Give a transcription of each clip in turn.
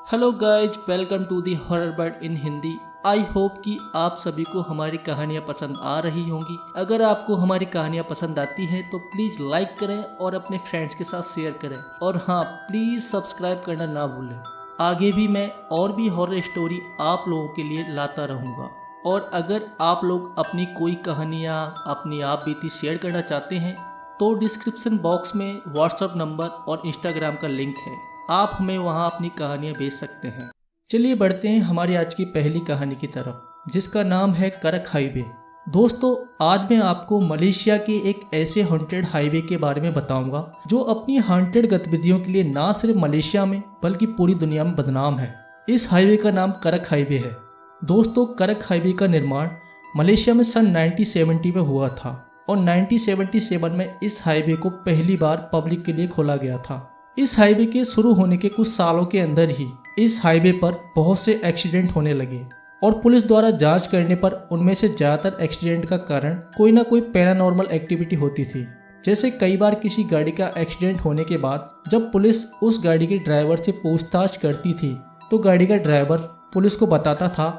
Hello guys, welcome to the horror bird in Hindi. I hope कि आप सभी को हमारी कहानियाँ पसंद आ रही होंगी। अगर आपको हमारी कहानियाँ पसंद आती हैं तो प्लीज़ लाइक करें और अपने फ्रेंड्स के साथ शेयर करें। और हाँ, प्लीज़ सब्सक्राइब करना ना भूलें। आगे भी मैं और भी हॉरर स्टोरी आप लोगों के लिए लाता रहूँगा। और अगर आप लोग अपनी कोई कहानियाँ अपनी आप बीती शेयर करना चाहते हैं तो डिस्क्रिप्शन बॉक्स में व्हाट्सएप नंबर और इंस्टाग्राम का लिंक है, आप हमें वहां अपनी कहानियां भेज सकते हैं। चलिए बढ़ते हैं हमारी आज की पहली कहानी की तरफ, जिसका नाम है करक हाईवे। दोस्तों, आज मैं आपको मलेशिया के एक ऐसे हॉन्टेड हाईवे के बारे में बताऊंगा जो अपनी हॉन्टेड गतिविधियों के लिए ना सिर्फ मलेशिया में बल्कि पूरी दुनिया में बदनाम है। इस हाईवे का नाम करक हाईवे है। दोस्तों, करक हाईवे का निर्माण मलेशिया में सन 1970 में हुआ था और 1977 में इस हाईवे को पहली बार पब्लिक के लिए खोला गया था। इस हाईवे के शुरू होने के कुछ सालों के अंदर ही इस हाईवे पर बहुत से एक्सीडेंट होने लगे और पुलिस द्वारा जांच करने पर उनमें से ज्यादातर एक्सीडेंट का कारण कोई ना कोई पैरानॉर्मल एक्टिविटी होती थी। जैसे कई बार किसी गाड़ी का एक्सीडेंट होने के बाद जब पुलिस उस गाड़ी के ड्राइवर से पूछताछ करती थी तो गाड़ी का ड्राइवर पुलिस को बताता था।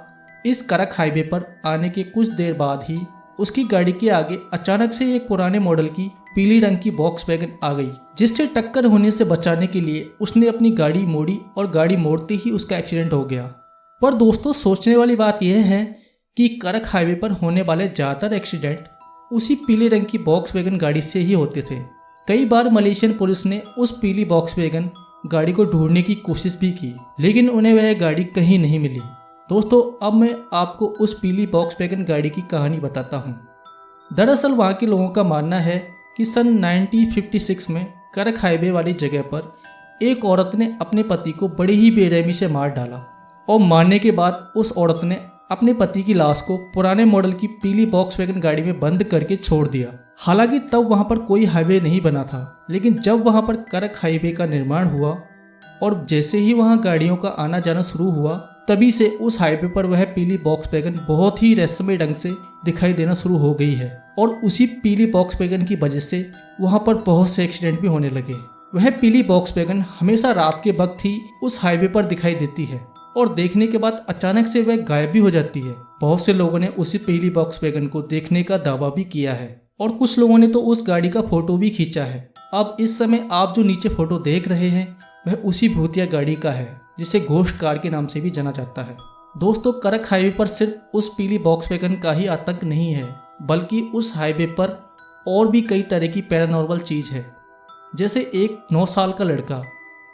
इस करक हाईवे पर आने के कुछ देर बाद ही उसकी गाड़ी के आगे अचानक से एक पुराने मॉडल की पीली रंग की वॉक्सवैगन आ गई, जिससे टक्कर होने से बचाने के लिए उसने अपनी गाड़ी मोड़ी और गाड़ी मोड़ते ही उसका एक्सीडेंट हो गया। पर दोस्तों, सोचने वाली बात यह है कि करक हाईवे पर होने वाले ज्यादातर एक्सीडेंट उसी पीले रंग की वॉक्सवैगन गाड़ी से ही होते थे। कई बार मलेशियन पुलिस ने उस पीली वॉक्सवैगन गाड़ी को ढूंढने की कोशिश भी की, लेकिन उन्हें वह गाड़ी कहीं नहीं मिली। दोस्तों, अब मैं आपको उस पीली वॉक्सवैगन गाड़ी की कहानी बताता हूँ। दरअसल वहाँ के लोगों का मानना है कि सन 1956 में करक हाईवे वाली जगह पर एक औरत ने अपने पति को बड़ी ही बेरहमी से मार डाला और मारने के बाद उस औरत ने अपने पति की लाश को पुराने मॉडल की पीली वॉक्सवैगन गाड़ी में बंद करके छोड़ दिया। हालांकि तब वहाँ पर कोई हाईवे नहीं बना था, लेकिन जब वहाँ पर करक हाईवे का निर्माण हुआ और जैसे ही वहाँ गाड़ियों का आना जाना शुरू हुआ, तभी से उस हाईवे पर वह पीली वॉक्सवैगन बहुत ही रहस्यमय ढंग से दिखाई देना शुरू हो गई है। और उसी पीली वॉक्सवैगन की वजह से वहां पर बहुत से एक्सीडेंट भी होने लगे। वह पीली वॉक्सवैगन हमेशा रात के वक्त ही उस हाईवे पर दिखाई देती है और देखने के बाद अचानक से वह गायब भी हो जाती है। बहुत से लोगों ने उसी पीली वॉक्सवैगन को देखने का दावा भी किया है और कुछ लोगों ने तो उस गाड़ी का फोटो भी खींचा है। अब इस समय आप जो नीचे फोटो देख रहे हैं वह उसी भूतिया गाड़ी का है, जिसे घोस्ट कार के नाम से भी जाना जाता है। दोस्तों, करक हाईवे पर सिर्फ उस पीली वॉक्सवैगन का ही आतंक नहीं है, बल्कि उस हाईवे पर और भी कई तरह की पैरानॉर्मल चीज है। जैसे एक 9 साल का लड़का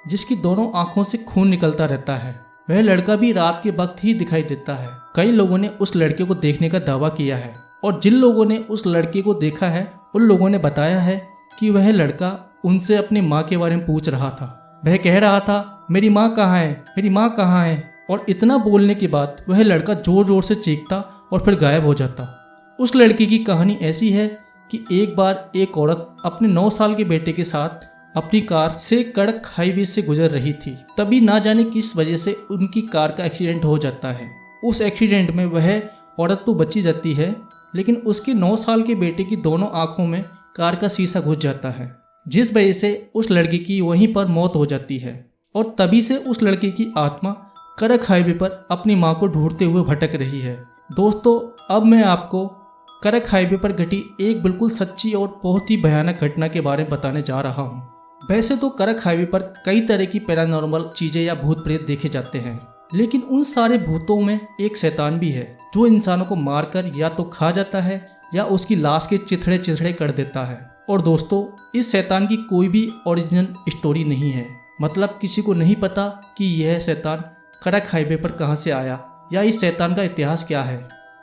जिसकी दोनों आंखों से खून निकलता रहता है, वह लड़का भी रात के वक्त ही दिखाई देता है। कई लोगों ने उस लड़के को देखने का दावा किया है और जिन लोगों ने उस लड़के को देखा है उन लोगों ने बताया है कि वह लड़का उनसे अपनी माँ के बारे में पूछ रहा था। वह कह रहा था, मेरी माँ कहाँ है, मेरी माँ कहाँ है। और इतना बोलने के बाद वह लड़का जोर जोर से चीखता और फिर गायब हो जाता। उस लड़की की कहानी ऐसी है कि एक बार एक औरत अपने 9 साल के बेटे के साथ अपनी कार से करक हाईवे से गुजर रही थी। तभी ना जाने किस वजह से उनकी कार का एक्सीडेंट हो जाता है। उस एक्सीडेंट में वह औरत तो बची जाती है, लेकिन उसके 9 साल के बेटे की दोनों आंखों में कार का शीशा घुस जाता है, जिस वजह से उस लड़के की वहीं पर मौत हो जाती है। और तभी से उस लड़के की आत्मा करक हाईवे पर अपनी मां को ढूंढते हुए भटक रही है। दोस्तों, अब मैं आपको करक हाईवे पर घटी एक बिल्कुल सच्ची और बहुत ही भयानक घटना के बारे में बताने जा रहा हूँ। वैसे तो करक हाईवे पर कई तरह की पैरानॉर्मल चीजें या भूत प्रेत देखे जाते हैं, लेकिन उन सारे भूतों में एक शैतान भी है जो इंसानों को मारकर या तो खा जाता है या उसकी लाश के चिथड़े चिथड़े कर देता है। और दोस्तों, इस शैतान की कोई भी ओरिजिनल स्टोरी नहीं है, मतलब किसी को नहीं पता कि यह शैतान करक हाईवे पर कहां से आया या इस शैतान का इतिहास क्या है।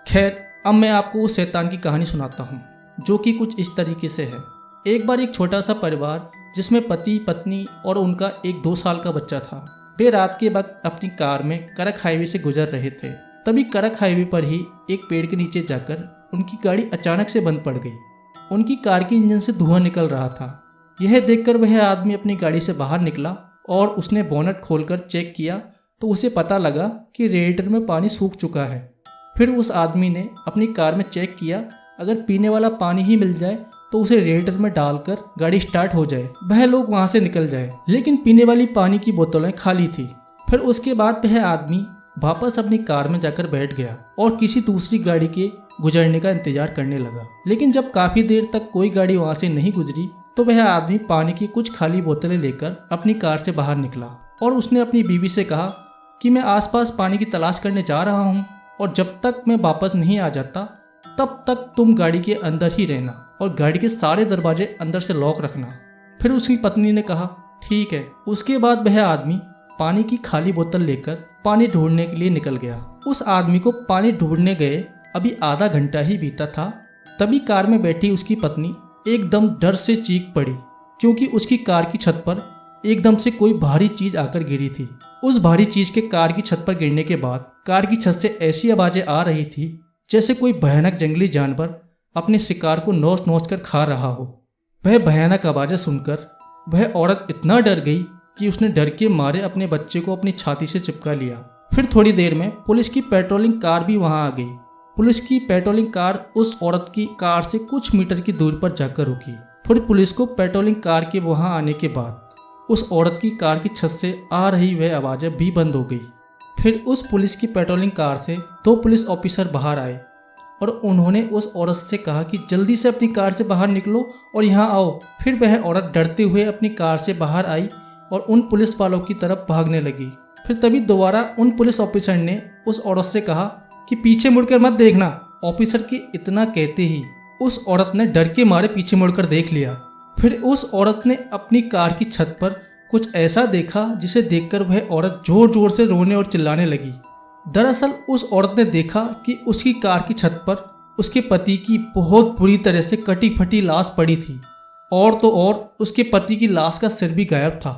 खैर, अब मैं आपको उस शैतान की कहानी सुनाता हूँ, जो कि कुछ इस तरीके से है। एक बार एक छोटा सा परिवार जिसमें पति पत्नी और उनका एक 2 साल का बच्चा था, वे रात के वक्त अपनी कार में करक हाईवे से गुजर रहे थे। तभी करक हाईवे पर ही एक पेड़ के नीचे जाकर उनकी गाड़ी अचानक से बंद पड़ गई। उनकी कार के इंजन से धुआं निकल रहा था। यह देखकर वह आदमी अपनी गाड़ी से बाहर निकला और उसने बोनट खोलकर चेक किया तो उसे पता लगा कि रेडिएटर में पानी सूख चुका है। फिर उस आदमी ने अपनी कार में चेक किया, अगर पीने वाला पानी ही मिल जाए तो उसे रेडिएटर में डालकर गाड़ी स्टार्ट हो जाए, वह लोग वहां से निकल जाए। लेकिन पीने वाली पानी की बोतलें खाली थी। फिर उसके बाद वह आदमी वापस अपनी कार में जाकर बैठ गया और किसी दूसरी गाड़ी के गुजरने का इंतजार करने लगा। लेकिन जब काफी देर तक कोई गाड़ी वहां से नहीं गुजरी तो वह आदमी पानी की कुछ खाली बोतलें लेकर अपनी कार से बाहर निकला और उसने अपनी बीवी से कहा कि मैं आसपास पानी की तलाश करने जा रहा हूँ और जब तक मैं वापस नहीं आ जाता तब तक तुम गाड़ी के अंदर ही रहना और गाड़ी के सारे दरवाजे अंदर से लॉक रखना। फिर उसकी पत्नी ने कहा ठीक है। उसके बाद वह आदमी पानी की खाली बोतल लेकर पानी ढूंढने के लिए निकल गया। उस आदमी को पानी ढूंढने गए अभी आधा घंटा ही बीता था, तभी कार में बैठी उसकी पत्नी एकदम डर से चीख पड़ी क्योंकि उसकी कार की छत पर एकदम से कोई भारी चीज आकर गिरी थी। उस भारी चीज के कार की छत पर गिरने के बाद कार की छत से ऐसी आवाजें आ रही थी जैसे कोई भयानक जंगली जानवर अपने शिकार को नोच नोच कर खा रहा हो। वह भयानक आवाजें सुनकर वह औरत इतना डर गई कि उसने डर के मारे अपने बच्चे को अपनी छाती से चिपका लिया। फिर थोड़ी देर में पुलिस की पेट्रोलिंग कार भी वहां आ गई। पुलिस की पेट्रोलिंग कार उस औरत की कार से कुछ मीटर की दूरी पर जाकर रुकी। फिर पुलिस को पेट्रोलिंग कार के वहां आने के बाद उस औरत की कार की छत से आ रही वह आवाजें भी बंद हो गई। फिर उस पुलिस की पेट्रोलिंग कार से 2 पुलिस ऑफिसर बाहर आए और उन्होंने उस औरत से कहा कि जल्दी से अपनी कार से बाहर निकलो और यहाँ आओ। फिर वह औरत डरते हुए अपनी कार से बाहर आई और उन पुलिस वालों की तरफ भागने लगी। फिर तभी दोबारा उन पुलिस ऑफिसर ने उस औरत से कहा कि पीछे मुड़कर मत देखना। ऑफिसर के इतना कहते ही उस औरत ने डर के मारे पीछे मुड़कर देख लिया। फिर उस औरत ने अपनी कार की छत पर कुछ ऐसा देखा जिसे देखकर वह औरत जोर जोर से रोने और चिल्लाने लगी। दरअसल उस औरत ने देखा कि उसकी कार की छत पर उसके पति की बहुत बुरी तरह से कटी फटी लाश पड़ी थी और तो और उसके पति की लाश का सिर भी गायब था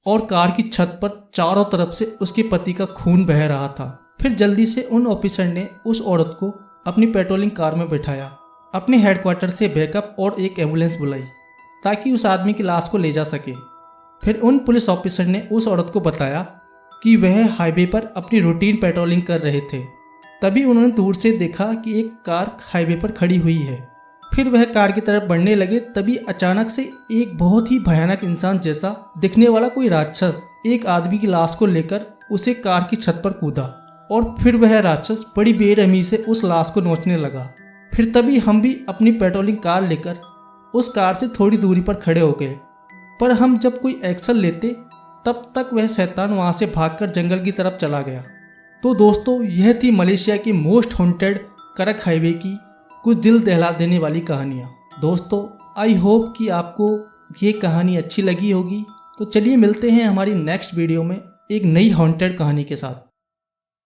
और कार की छत पर चारों तरफ से उसके पति का खून बह रहा था। फिर जल्दी से उन ऑफिसर ने उस औरत को अपनी पेट्रोलिंग कार में बैठाया, अपने हेडक्वार्टर से बैकअप और एक एम्बुलेंस बुलाई ताकि उस आदमी की लाश को ले जा सके। फिर उन पुलिस ऑफिसर ने उस औरत को बताया कि वह हाईवे पर अपनी रूटीन पेट्रोलिंग कर रहे थे। तभी उन्होंने दूर से देखा कि एक कार हाईवे पर खड़ी हुई है। फिर वह कार की तरफ बढ़ने लगे, तभी अचानक से एक बहुत ही भयानक इंसान जैसा दिखने वाला कोई राक्षस एक आदमी की लाश को लेकर उसे कार की छत पर कूदा और फिर वह राक्षस बड़ी बेरहमी से उस लाश को नोचने लगा। फिर तभी हम भी अपनी पेट्रोलिंग कार लेकर उस कार से थोड़ी दूरी पर खड़े हो गए, पर हम जब कोई एक्शन लेते तब तक वह शैतान वहां से भागकर जंगल की तरफ चला गया। तो दोस्तों, यह थी मलेशिया की मोस्ट हॉन्टेड करक हाईवे की कुछ दिल दहला देने वाली कहानियाँ। दोस्तों, आई होप कि आपको ये कहानी अच्छी लगी होगी। तो चलिए मिलते हैं हमारी नेक्स्ट वीडियो में एक नई हॉन्टेड कहानी के साथ।